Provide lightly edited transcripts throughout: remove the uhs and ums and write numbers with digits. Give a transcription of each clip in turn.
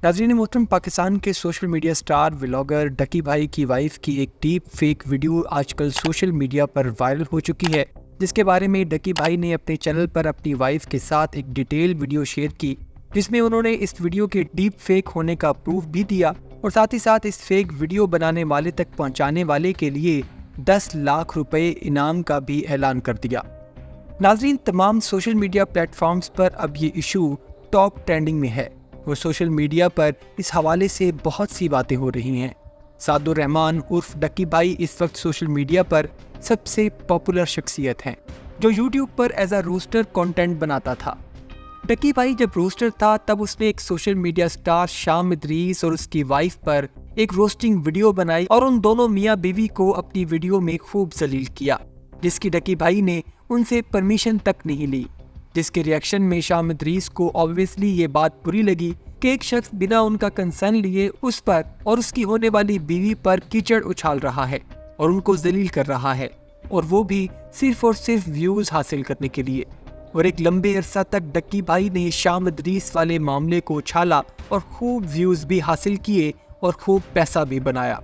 नाज़रीन मोहतरम, पाकिस्तान के सोशल मीडिया स्टार व्लॉगर डकी भाई की वाइफ की एक डीप फेक वीडियो आजकल सोशल मीडिया पर वायरल हो चुकी है, जिसके बारे में डकी भाई ने अपने चैनल पर अपनी वाइफ के साथ एक डिटेल वीडियो शेयर की, जिसमें उन्होंने इस वीडियो के डीप फेक होने का प्रूफ भी दिया और साथ ही साथ इस फेक वीडियो बनाने वाले तक पहुंचाने वाले के लिए 10 लाख रुपए इनाम का भी ऐलान कर दिया। नाज़रीन, तमाम सोशल मीडिया प्लेटफॉर्म्स पर अब ये इशू टॉप ट्रेंडिंग में है और सोशल मीडिया पर इस हवाले से बहुत सी बातें हो रही हैं। सादुर रहमान उर्फ डकी भाई इस वक्त सोशल मीडिया पर सबसे पॉपुलर शख्सियत हैं, जो यूट्यूब पर एज अ रोस्टर कंटेंट बनाता था। डकी भाई जब रोस्टर था तब उसने एक सोशल मीडिया स्टार शाम इदरीस और उसकी वाइफ पर एक रोस्टिंग वीडियो बनाई और उन दोनों मियाँ बीवी को अपनी वीडियो में खूब जलील किया, जिसकी डकी भाई ने उनसे परमिशन तक नहीं ली, जिसके रिएक्शन में शाम इदरीस को ऑब्वियसली ये बात बुरी लगी कि एक शख्स बिना उनका कंसर्न लिए उस पर और उसकी होने वाली बीवी पर कीचड़ उछाल रहा है और उनको जलील कर रहा है, और वो भी सिर्फ और सिर्फ व्यूज हासिल करने के लिए। और एक लंबे अरसा तक डक्की भाई ने शाम इदरीस वाले मामले को उछाला और खूब व्यूज भी हासिल किए और खूब पैसा भी बनाया।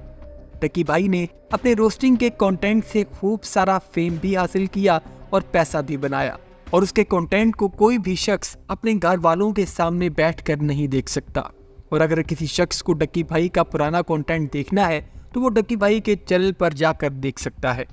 डक्की भाई ने अपने रोस्टिंग के कंटेंट से खूब सारा फेम भी हासिल किया और पैसा भी बनाया, और उसके कंटेंट को कोई भी शख्स अपने घर वालों के सामने बैठकर नहीं देख सकता। और अगर किसी शख्स को डक्की भाई का पुराना कंटेंट देखना है तो वो डक्की भाई के चैनल पर जाकर देख सकता है।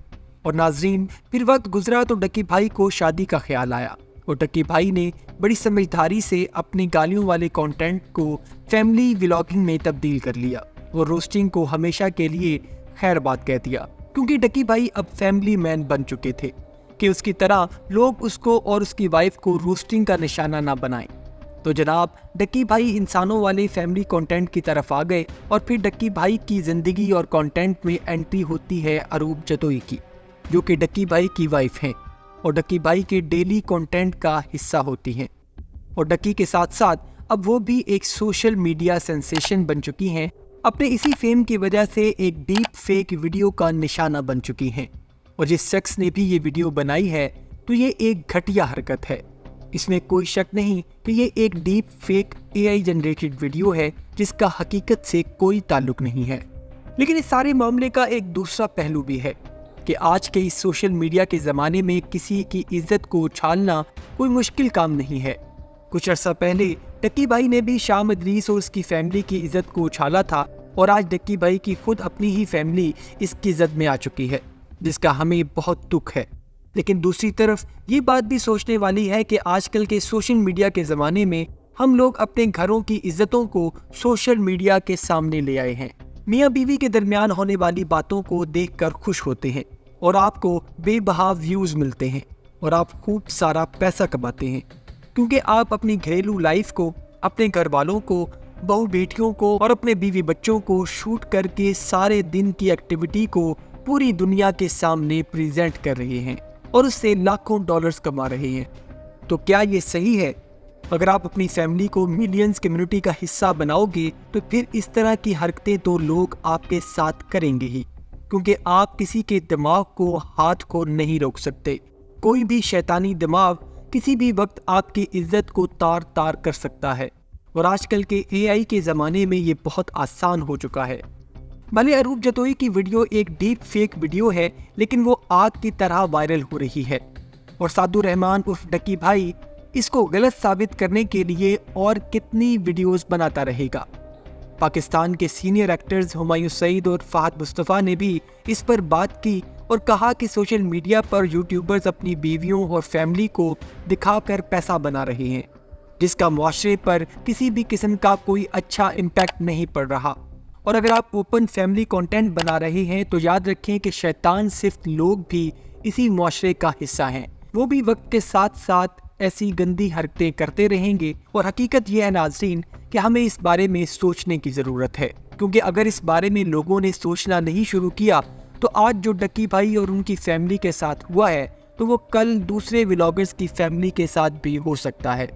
और नाजरीन, फिर वक्त गुजरा तो डक्की भाई को शादी का ख्याल आया और डक्की भाई ने बड़ी समझदारी से अपने गालियों वाले कंटेंट को फैमिली व्लॉगिंग में तब्दील कर लिया और रोस्टिंग को हमेशा के लिए खैर बात कह दिया, क्योंकि डक्की भाई अब फैमिली मैन बन चुके थे कि उसकी तरह लोग उसको और उसकी वाइफ को रोस्टिंग का निशाना ना बनाएं। तो जनाब, डक्की भाई इंसानों वाले फैमिली कंटेंट की तरफ आ गए और फिर डक्की भाई की ज़िंदगी और कंटेंट में एंट्री होती है अरूब जतोई की, जो कि डक्की भाई की वाइफ हैं और डक्की भाई के डेली कंटेंट का हिस्सा होती हैं। और डक्की के साथ साथ अब वो भी एक सोशल मीडिया सेंसेशन बन चुकी हैं, अपने इसी फेम की वजह से एक डीप फेक वीडियो का निशाना बन चुकी हैं। और जिस शख्स ने भी ये वीडियो बनाई है तो ये एक घटिया हरकत है, इसमें कोई शक नहीं कि ये एक deep fake AI generated video है जिसका हकीकत से कोई ताल्लुक नहीं है। लेकिन इस सारे मामले का एक दूसरा पहलू भी है कि आज के इस सोशल मीडिया के ज़माने में किसी की इज्जत को उछालना कोई मुश्किल काम नहीं है। कुछ अर्सा पहले डक्की भाई ने भी शाम इदरीस और उसकी फैमिली की इज्जत को उछाला था और आज डक्की भाई की खुद अपनी ही फैमिली इसकी इज्जत में आ चुकी है, जिसका हमें बहुत दुख है। लेकिन दूसरी तरफ ये बात भी सोचने वाली है कि आजकल के सोशल मीडिया के ज़माने में हम लोग अपने घरों की इज्जतों को सोशल मीडिया के सामने ले आए हैं। मियाँ बीवी के दरमियान होने वाली बातों को देखकर खुश होते हैं और आपको बेबहा व्यूज़ मिलते हैं और आप खूब सारा पैसा कमाते हैं, क्योंकि आप अपनी घरेलू लाइफ को, अपने घर वालों को, बहू बेटियों को और अपने बीवी बच्चों को शूट करके सारे दिन की एक्टिविटी को पूरी दुनिया के सामने प्रेजेंट कर रहे हैं और उससे लाखों डॉलर्स कमा रहे हैं। तो क्या ये सही है? अगर आप अपनी फैमिली को मिलियंस कम्युनिटी का हिस्सा बनाओगे तो फिर इस तरह की हरकतें तो लोग आपके साथ करेंगे ही, क्योंकि आप किसी के दिमाग को, हाथ को नहीं रोक सकते। कोई भी शैतानी दिमाग किसी भी वक्त आपकी इज्जत को तार तार कर सकता है और आजकल के AI के ज़माने में ये बहुत आसान हो चुका है। भले अरूब जतोई की वीडियो एक डीप फेक वीडियो है, लेकिन वो आग की तरह वायरल हो रही है और सादुर रहमान उर्फ डक्की भाई इसको गलत साबित करने के लिए और कितनी वीडियोस बनाता रहेगा। पाकिस्तान के सीनियर एक्टर्स हुमायूं सईद और फहद मुस्तफ़ा ने भी इस पर बात की और कहा कि सोशल मीडिया पर यूट्यूबर्स अपनी बीवियों और फैमिली को दिखाकर पैसा बना रहे हैं, जिसका मुआशरे पर किसी भी किस्म का कोई अच्छा इम्पैक्ट नहीं पड़ रहा। और अगर आप ओपन फैमिली कंटेंट बना रहे हैं तो याद रखें कि शैतान सिर्फ लोग भी इसी मुआशरे का हिस्सा हैं। वो भी वक्त के साथ साथ ऐसी गंदी हरकतें करते रहेंगे। और हकीकत ये है नाज़रीन कि हमें इस बारे में सोचने की ज़रूरत है, क्योंकि अगर इस बारे में लोगों ने सोचना नहीं शुरू किया तो आज जो डक्की भाई और उनकी फैमिली के साथ हुआ है तो वो कल दूसरे व्लॉगर्स की फैमिली के साथ भी हो सकता है।